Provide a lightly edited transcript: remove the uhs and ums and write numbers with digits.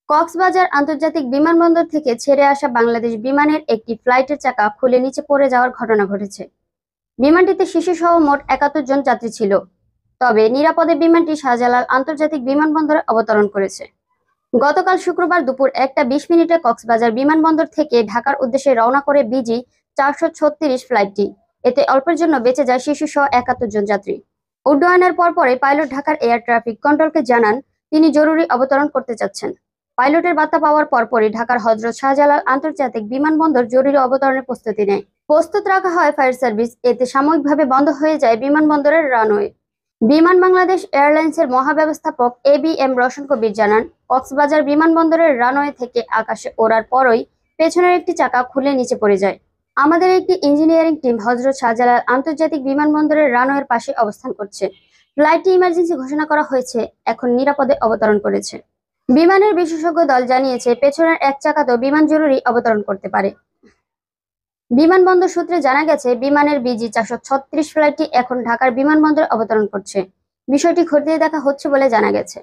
কক্সবাজার আন্তর্জাতিক বিমানবন্দর থেকে ছেড়ে আসা বাংলাদেশ বিমানের একটি ফ্লাইটের চাকা খুলে নিচে পড়ে যাওয়ার ঘটনা ঘটেছে। বিমানটিতে শিশুসহ মোট ৭১ জন যাত্রী ছিল। তবে নিরাপদে বিমানটি শাহজালাল আন্তর্জাতিক বিমানবন্দরে অবতরণ করেছে। গতকাল শুক্রবার দুপুর ১টা ২০ মিনিটে কক্সবাজার বিমানবন্দর থেকে ঢাকার উদ্দেশ্যে রওনা করে বিজি ৪৩৬ ফ্লাইটটি। এতে অল্পের জন্য বেঁচে যায় শিশুসহ ৭১ জন যাত্রী। উড্ডয়নের পরপরে পাইলট ঢাকার এয়ার ট্রাফিক কন্ট্রোলকে জানান তিনি জরুরি অবতরণ করতে চাচ্ছেন। পাইলটের বার্তা পাওয়ার পরপরই ঢাকার হযরত শাহজালাল আন্তর্জাতিক বিমানবন্দর জরুরি অবতরণের প্রস্তুতি নেয়। প্রস্তুত রাখা হয় ফায়ার সার্ভিস। এতে সাময়িকভাবে বন্ধ হয়ে যায় বিমানবন্দরের রানওয়ে। বিমান বাংলাদেশ এয়ারলাইন্সের মহাব্যবস্থাপক এবিএম রওশন কবির জানান, কক্সবাজার বিমানবন্দরের রানওয়ে থেকে আকাশে ওড়ার পরই পেছনের একটি চাকা খুলে নিচে পড়ে যায়। আমাদের একটি ইঞ্জিনিয়ারিং টিম হযরত শাহজালাল আন্তর্জাতিক বিমানবন্দরের রানওয়ের পাশে অবস্থান করছে। ফ্লাইটটি ইমার্জেন্সি ঘোষণা করা হয়েছে, এখন নিরাপদে অবতরণ করেছে। বিমানের বিশেষজ্ঞ দল জানিয়েছে পেছনের এক চাকাতেও বিমান জরুরি অবতরণ করতে পারে। বিমানবন্দর সূত্রে জানা গেছে, বিমানের বিজি ৪৩৬ ফ্লাইটটি এখন ঢাকার বিমানবন্দরে অবতরণ করছে। বিষয়টি খতিয়ে দেখা হচ্ছে বলে জানা গেছে।